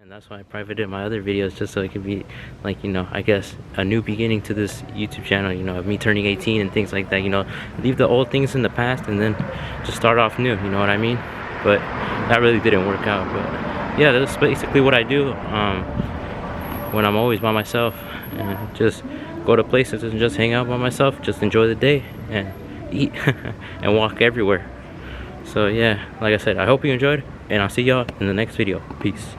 And that's why I privated my other videos, just so it could be like, I guess a new beginning to this YouTube channel, of me turning 18 and things like that, leave the old things in the past and then just start off new, you know what I mean? But that really didn't work out. But yeah, that's basically what I do when I'm always by myself, and just go to places and just hang out by myself, just enjoy the day and eat and walk everywhere. So yeah, like I said, I hope you enjoyed, and I'll see y'all in the next video. Peace.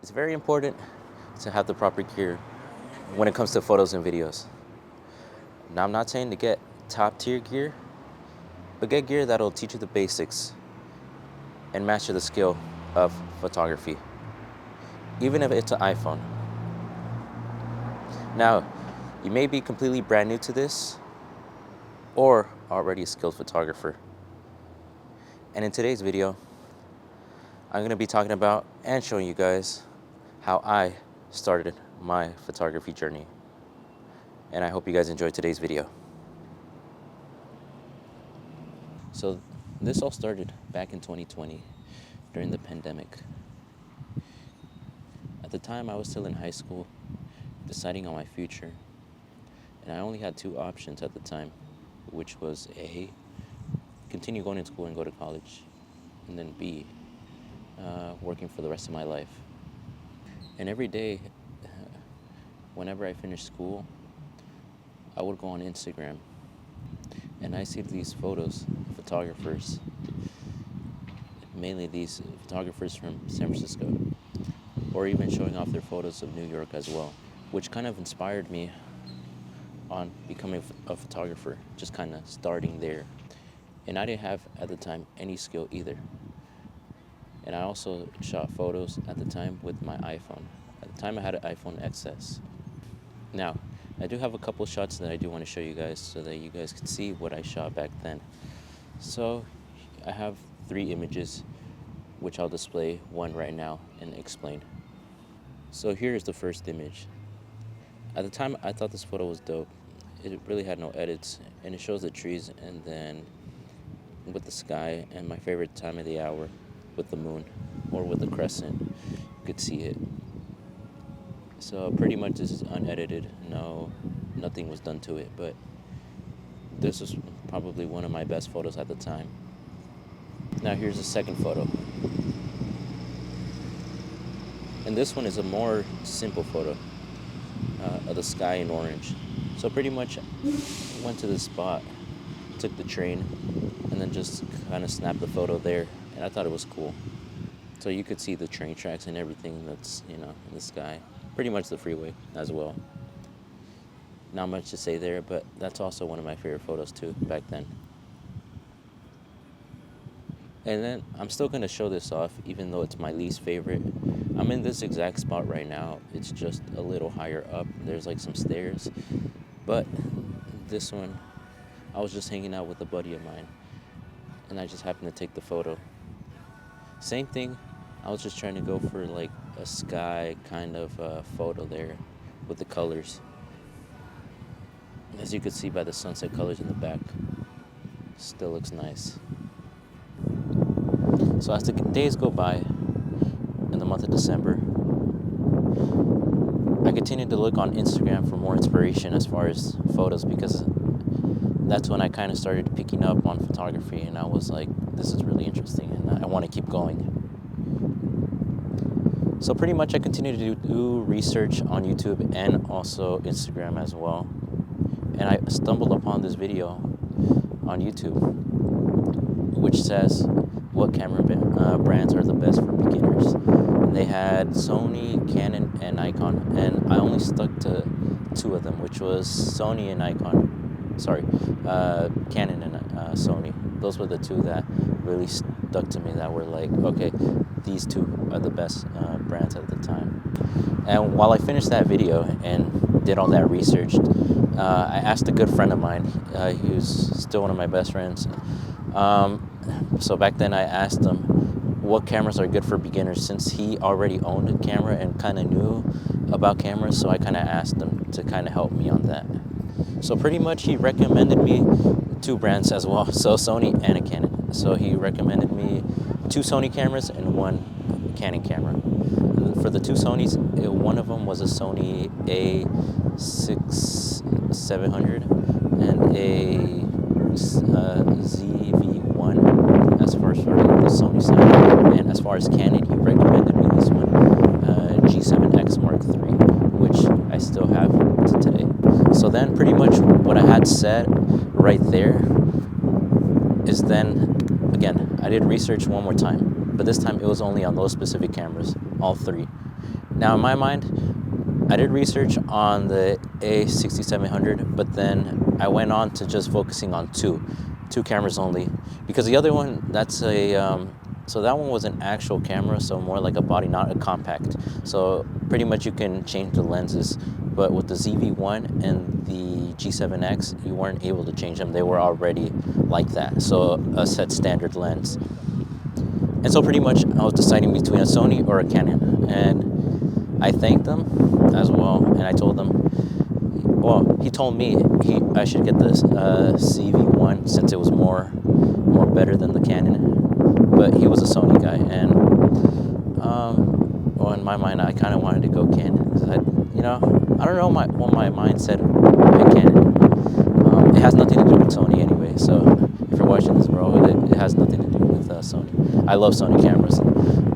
It's very important to have the proper gear when it comes to photos and videos. Now, I'm not saying to get top tier gear, but get gear that'll teach you the basics and master the skill of photography, even if it's an iPhone. Now, you may be completely brand new to this or already a skilled photographer. And in today's video, I'm going to be talking about and showing you guys how I started my photography journey. And I hope you guys enjoyed today's video. So this all started back in 2020 during the pandemic. At the time, I was still in high school, deciding on my future. And I only had two options at the time, which was A, continue going to school and go to college, and then B, working for the rest of my life. And every day, whenever I finished school, I would go on Instagram and I see these photos of photographers, mainly these photographers from San Francisco, or even showing off their photos of New York as well, which kind of inspired me on becoming a photographer, just kind of starting there. And I didn't have at the time any skill either. And I also shot photos at the time with my iPhone. At the time, I had an iPhone XS. Now, I do have a couple shots that I do want to show you guys so that you guys can see what I shot back then. So, I have 3 images, which I'll display one right now and explain. So here's the first image. At the time, I thought this photo was dope. It really had no edits, and it shows the trees and then with the sky and my favorite time of the hour, with the moon or with the crescent. You could see it. So pretty much this is unedited. Nothing was done to it, but this was probably one of my best photos at the time. Now here's the second photo. And this one is a more simple photo of the sky in orange. So pretty much went to this spot, took the train, and then just kind of snapped the photo there. And I thought it was cool. So you could see the train tracks and everything that's, in the sky. Pretty much the freeway as well. Not much to say there, but that's also one of my favorite photos too, back then. And then I'm still going to show this off, even though it's my least favorite. I'm in this exact spot right now. It's just a little higher up. There's like some stairs. But this one, I was just hanging out with a buddy of mine, and I just happened to take the photo. Same thing, I was just trying to go for like a sky kind of photo there with the colors. As you can see by the sunset colors in the back, still looks nice. So as the days go by in the month of December, I continued to look on Instagram for more inspiration as far as photos, because that's when I kind of started picking up on photography, and I was like, this is really interesting and I want to keep going. So pretty much I continued to do research on YouTube and also Instagram as well. And I stumbled upon this video on YouTube which says what camera brands are the best for beginners. They had Sony, Canon, and Nikon, and I only stuck to two of them, which was Sony and Nikon. Sorry, Canon and Sony. Those were the two that really stuck to me, that were like, okay, these two are the best brands at the time. And while I finished that video and did all that research, I asked a good friend of mine, he was still one of my best friends. So back then I asked him what cameras are good for beginners, since he already owned a camera and kind of knew about cameras. So I kind of asked him to kind of help me on that. So pretty much he recommended me two brands as well, so Sony and a Canon. So he recommended me two Sony cameras and one Canon camera. For the two Sonys, one of them was a Sony A6700 and a ZV-1 as far as the Sony side. And as far as Canon, he recommended me this one, G7X Mark III, which I still have to today. So then pretty much what I had said right there is, then again, I did research one more time, but this time it was only on those specific cameras, all three. Now in my mind, I did research on the A6700, but then I went on to just focusing on two cameras only, because the other one, that's a so that one was an actual camera, so more like a body, not a compact. So pretty much you can change the lenses, but with the ZV-1 and the G7X, you weren't able to change them. They were already like that, so a set standard lens. And so pretty much I was deciding between a Sony or a Canon, and I thanked them as well, and I told them, well, he told me I should get this CV1 since it was more better than the Canon, but he was a Sony guy, and well, in my mind, I kind of wanted to go Canon, because I don't know what my mind said at Canon. It has nothing to do with Sony anyway, so if you're watching this, bro, it has nothing to do with Sony. I love Sony cameras.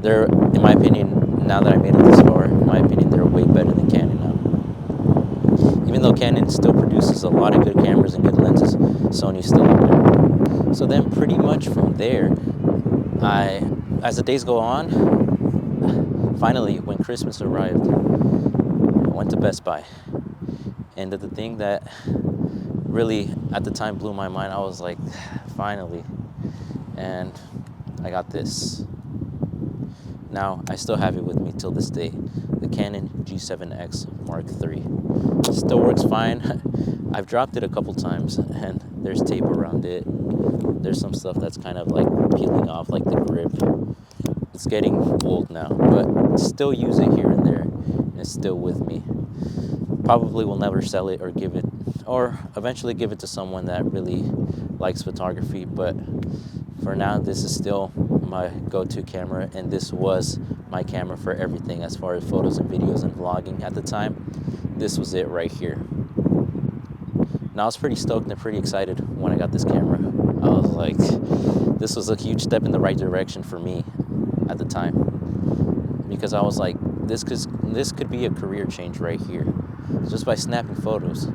They're, in my opinion, now that I made it this far, in my opinion, they're way better than Canon now. Even though Canon still produces a lot of good cameras and good lenses, Sony's still up there. So then pretty much from there, as the days go on, finally, when Christmas arrived, I went to Best Buy. And the thing that really, at the time, blew my mind, I was like, finally. And I got this. Now, I still have it with me till this day. The Canon G7X Mark III. It still works fine. I've dropped it a couple times, and there's tape around it. There's some stuff that's kind of like peeling off, like the grip. It's getting old now, but still use it here and there, and it's still with me. Probably will never sell it or give it, or eventually give it to someone that really likes photography, but for now, this is still my go-to camera, and this was my camera for everything as far as photos and videos and vlogging at the time. This was it right here. Now I was pretty stoked and pretty excited when I got this camera. I was like, this was a huge step in the right direction for me at the time, because I was like, this could be a career change right here, just by snapping photos,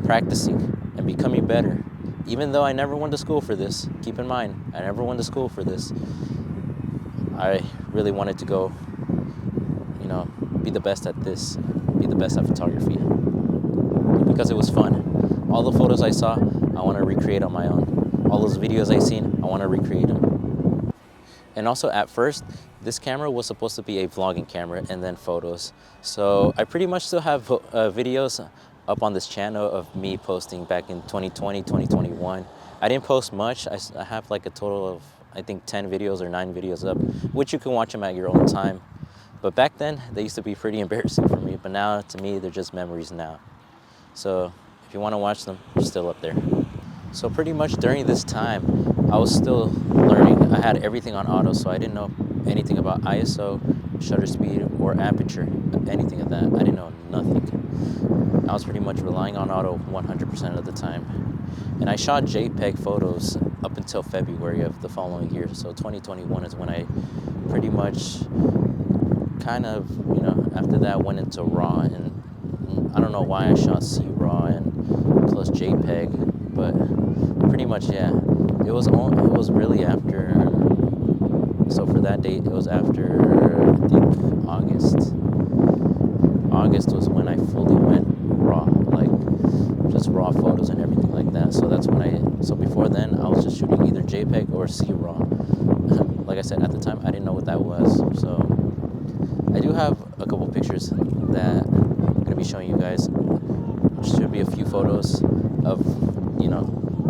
practicing, and becoming better. Even though I never went to school for this, keep in mind, I never went to school for this. I really wanted to go, be the best at this, be the best at photography, because it was fun. All the photos I saw, I want to recreate on my own. All those videos I seen, I want to recreate them. And also, at first, this camera was supposed to be a vlogging camera and then photos. So I pretty much still have videos up on this channel of me posting back in 2020, 2021. I didn't post much. I have like a total of, I think, 10 videos or 9 videos up, which you can watch them at your own time. But back then, they used to be pretty embarrassing for me. But now, to me, they're just memories now. So If you want to watch them, they're still up there. So pretty much during this time, I was still learning. I had everything on auto, so I didn't know anything about ISO, shutter speed, or aperture, anything of that. I didn't know nothing. I was pretty much relying on auto 100% of the time. And I shot JPEG photos up until February of the following year. So 2021 is when I pretty much kind of, after that went into RAW. And I don't know why I shot C RAW and plus JPEG, but pretty much, yeah. It was really after. So for that date, it was after, I think, August. August was when I fully went RAW, like just RAW photos and everything like that. So that's when so before then, I was just shooting either JPEG or C RAW. Like I said, at the time, I didn't know what that was. So I do have a couple pictures that I'm going to be showing you guys. Should be a few photos of,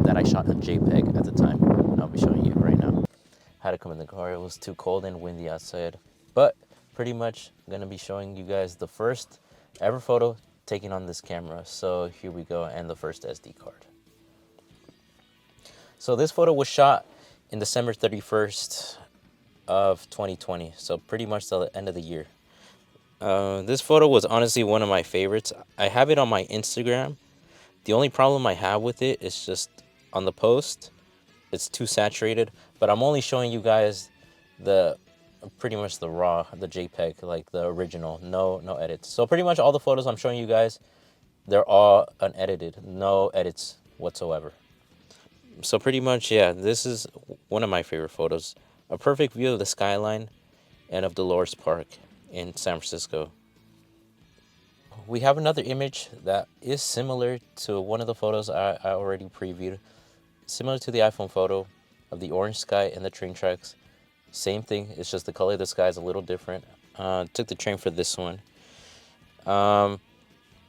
that I shot on JPEG at the time. I'll be showing you right now. Had to come in the car. It was too cold and windy outside. But pretty much I'm going to be showing you guys the first ever photo taken on this camera. So here we go, and the first SD card. So this photo was shot in December 31st of 2020. So pretty much the end of the year. This photo was honestly one of my favorites. I have it on my Instagram. The only problem I have with it is just on the post, it's too saturated. But I'm only showing you guys the pretty much the raw, the JPEG, like the original, no edits. So pretty much all the photos I'm showing you guys, they're all unedited, no edits whatsoever. So pretty much, yeah, this is one of my favorite photos. A perfect view of the skyline and of Dolores Park in San Francisco. We have another image that is similar to one of the photos I already previewed. Similar to the iPhone photo of the orange sky and the train tracks. Same thing, it's just the color of the sky is a little different. Took the train for this one. I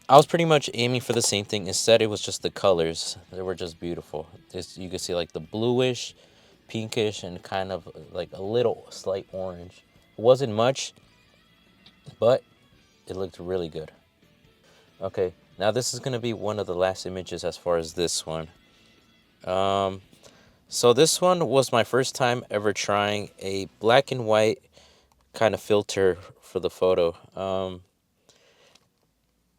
was pretty much aiming for the same thing. Instead, it was just the colors. They were just beautiful. You could see like the bluish, pinkish, and kind of like a little slight orange. It wasn't much, but it looked really good. Okay, now this is going to be one of the last images as far as this one. So this one was my first time ever trying a black and white kind of filter for the photo.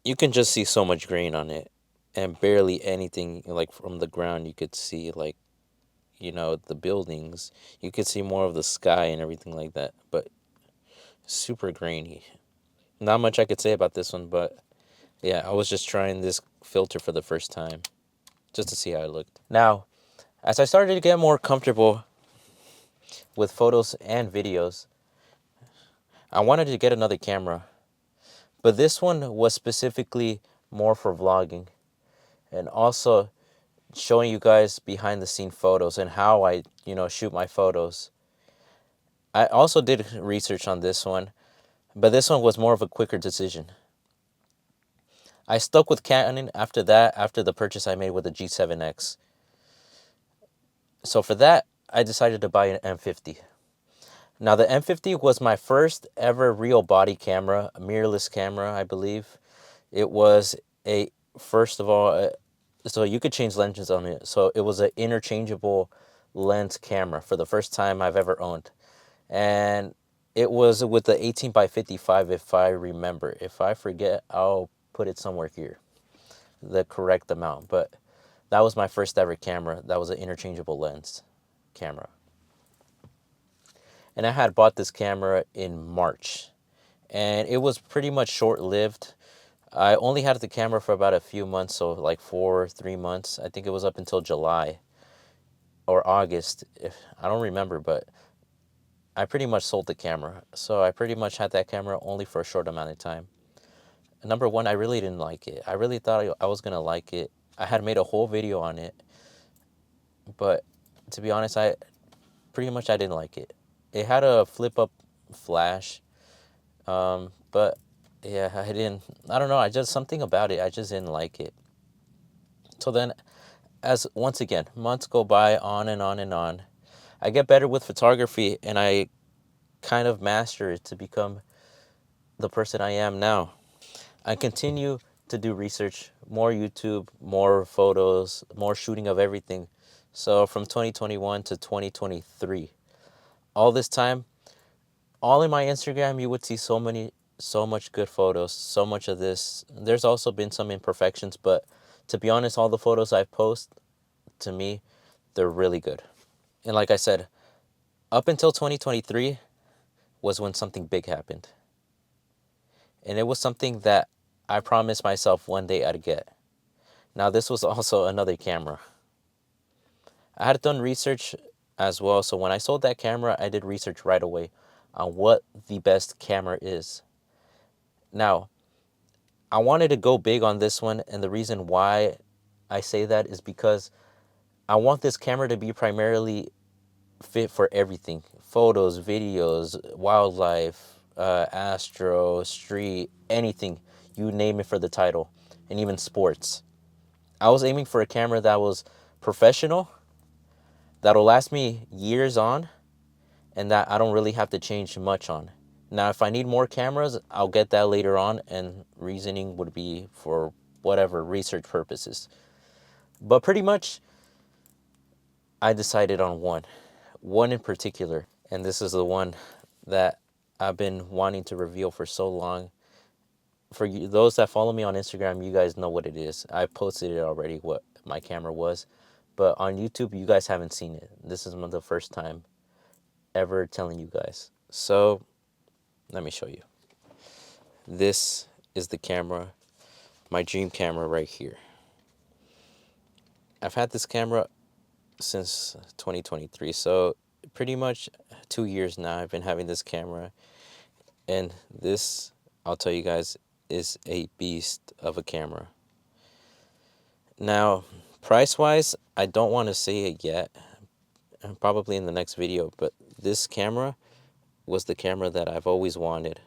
You can just see so much grain on it and barely anything like from the ground. You could see like, the buildings. You could see more of the sky and everything like that, but super grainy. Not much I could say about this one, but yeah, I was just trying this filter for the first time just to see how it looked. Now, as I started to get more comfortable with photos and videos, I wanted to get another camera. But this one was specifically more for vlogging and also showing you guys behind the scene photos and how I, shoot my photos. I also did research on this one, but this one was more of a quicker decision. I stuck with Canon after the purchase I made with the G7X. So for that, I decided to buy an M50. Now the M50 was my first ever real body camera, a mirrorless camera, I believe. It was first of all, so you could change lenses on it. So it was an interchangeable lens camera for the first time I've ever owned. And it was with the 18 by 55, if I remember. If I forget, I'll put it somewhere here, the correct amount. But that was my first ever camera. That was an interchangeable lens camera. And I had bought this camera in March. And it was pretty much short-lived. I only had the camera for about a few months, so like 3 months. I think it was up until July or August. I don't remember, but I pretty much sold the camera. So I pretty much had that camera only for a short amount of time. Number one, I really didn't like it. I really thought I was going to like it. I had made a whole video on it. But to be honest, I didn't like it. It had a flip-up flash. But yeah, I don't know, something about it, I just didn't like it. So then, once again, months go by, on and on and on. I get better with photography, and I kind of master it to become the person I am now. I continue to do research, more YouTube, more photos, more shooting of everything. So from 2021 to 2023, all this time, all in my Instagram, you would see so much good photos, so much of this. There's also been some imperfections, but to be honest, all the photos I post, to me, they're really good. And like I said, up until 2023 was when something big happened. And it was something that I promised myself one day I'd get. Now, this was also another camera. I had done research as well, so when I sold that camera, I did research right away on what the best camera is. Now, I wanted to go big on this one, and the reason why I say that is because I want this camera to be primarily fit for everything: photos, videos, wildlife, astro, street, anything. You name it for the title, and even sports. I was aiming for a camera that was professional, that'll last me years on, and that I don't really have to change much on. Now, if I need more cameras, I'll get that later on, and reasoning would be for whatever research purposes. But pretty much, I decided on one in particular, and this is the one that I've been wanting to reveal for so long. For you, those that follow me on Instagram, you guys know what it is. I posted it already, what my camera was, but on YouTube, you guys haven't seen it. This is the first time ever telling you guys. So let me show you. This is the camera, my dream camera right here. I've had this camera since 2023, so pretty much 2 years now I've been having this camera, and this, I'll tell you guys, is a beast of a camera. Now, price wise, I don't want to say it yet, probably in the next video, but this camera was the camera that I've always wanted,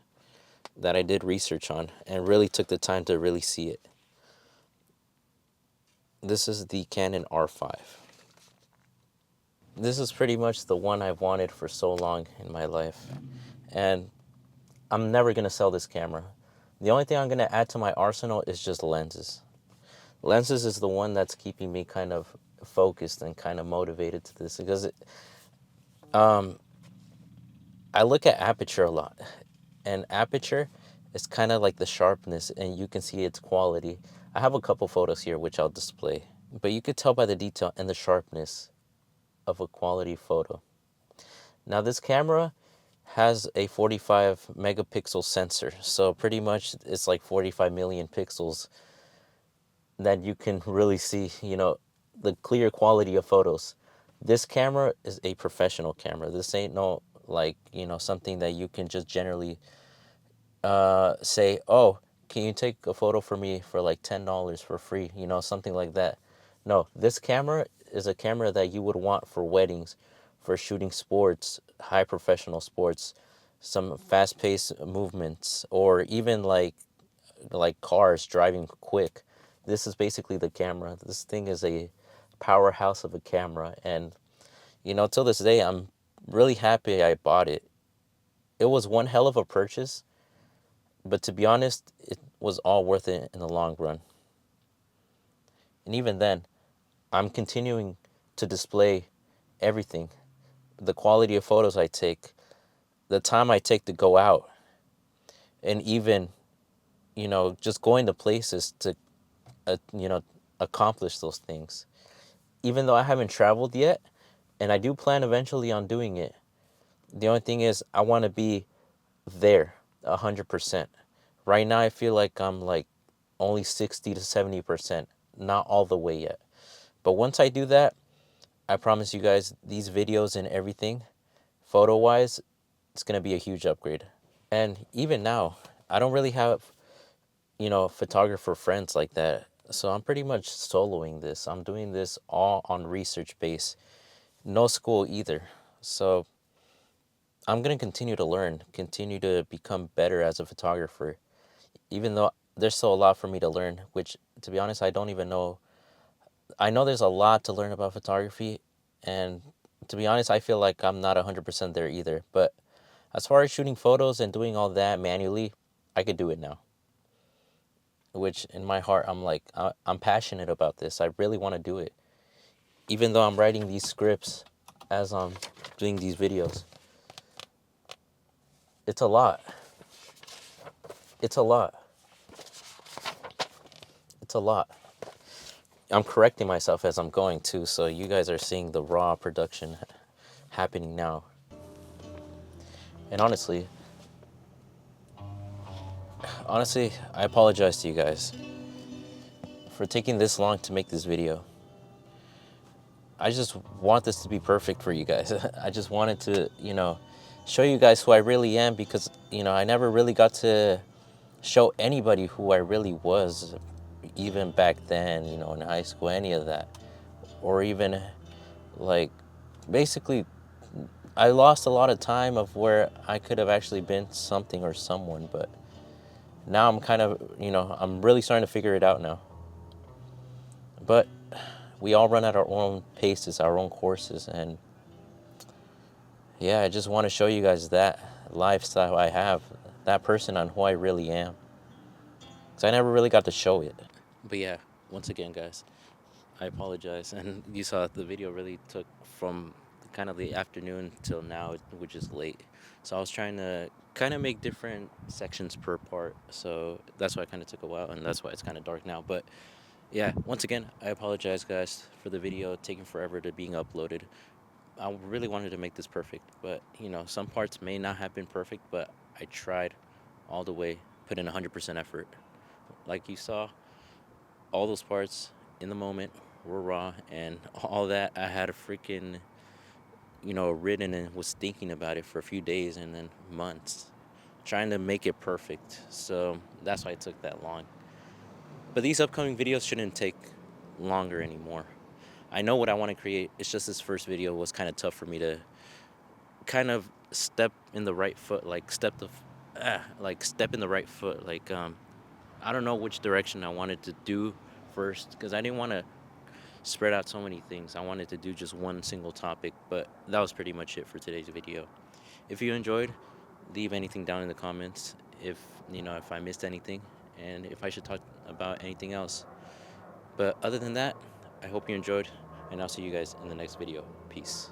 that I did research on and really took the time to really see it. This is the Canon R5. This is pretty much the one I've wanted for so long in my life, and I'm never going to sell this camera. The only thing I'm going to add to my arsenal is just lenses. Lenses is the one that's keeping me kind of focused and kind of motivated to this, because I look at aperture a lot, and aperture is kind of like the sharpness, and you can see its quality. I have a couple photos here which I'll display, but you could tell by the detail and the sharpness of a quality photo. Now, this camera has a 45 megapixel sensor, so pretty much it's like 45 million pixels that you can really see, the clear quality of photos. This camera is a professional camera. This ain't no, like, something that you can just generally say, oh, can you take a photo for me for like $10 for free, something like that. No, this camera is a camera that you would want for weddings, for shooting sports, high professional sports, some fast-paced movements, or even like cars driving quick. This is basically the camera. This thing is a powerhouse of a camera, and till this day, I'm really happy I bought it. It was one hell of a purchase, but to be honest, it was all worth it in the long run. And even then, I'm continuing to display everything: the quality of photos I take, the time I take to go out, and even, just going to places to, accomplish those things. Even though I haven't traveled yet, and I do plan eventually on doing it, the only thing is I want to be there 100%. Right now, I feel like I'm like only 60 to 70%, not all the way yet. But once I do that, I promise you guys, these videos and everything, photo wise, it's going to be a huge upgrade. And even now, I don't really have, photographer friends like that. So I'm pretty much soloing this. I'm doing this all on research base. No school either. So I'm going to continue to learn, continue to become better as a photographer, even though there's still a lot for me to learn, which, to be honest, I don't even know. I know there's a lot to learn about photography, and to be honest, I feel like I'm not 100% there either. But as far as shooting photos and doing all that manually, I could do it now. which in my heart I'm like I'm passionate about this. I really want to do it, even though I'm writing these scripts as I'm doing these videos. It's a lot. It's a lot. It's a lot. I'm correcting myself as I'm going too, so you guys are seeing the raw production happening now. And honestly, I apologize to you guys for taking this long to make this video. I just want this to be perfect for you guys. I just wanted to, show you guys who I really am, because, I never really got to show anybody who I really was, even back then, in high school, any of that. Or even, like, basically, I lost a lot of time of where I could have actually been something or someone, but now I'm kind of, I'm really starting to figure it out now. But we all run at our own paces, our own courses, and yeah, I just want to show you guys that lifestyle I have, that person on who I really am. Because I never really got to show it. But yeah, once again, guys, I apologize. And you saw the video really took from kind of the afternoon till now, which is late. So I was trying to kind of make different sections per part. So that's why it kind of took a while, and that's why it's kind of dark now. But yeah, once again, I apologize, guys, for the video taking forever to being uploaded. I really wanted to make this perfect, but some parts may not have been perfect, but I tried all the way, put in 100% effort. Like you saw, all those parts in the moment were raw, and all that I had a freaking, written and was thinking about it for a few days and then months, trying to make it perfect. So that's why it took that long. But these upcoming videos shouldn't take longer anymore. I know what I want to create. It's just this first video was kind of tough for me to kind of step in the right foot, like step in the right foot. Like I don't know which direction I wanted to do first, because I didn't want to spread out so many things. I wanted to do just one single topic, but that was pretty much it for today's video. If you enjoyed, leave anything down in the comments. If I missed anything, and if I should talk about anything else. But other than that, I hope you enjoyed, and I'll see you guys in the next video. Peace.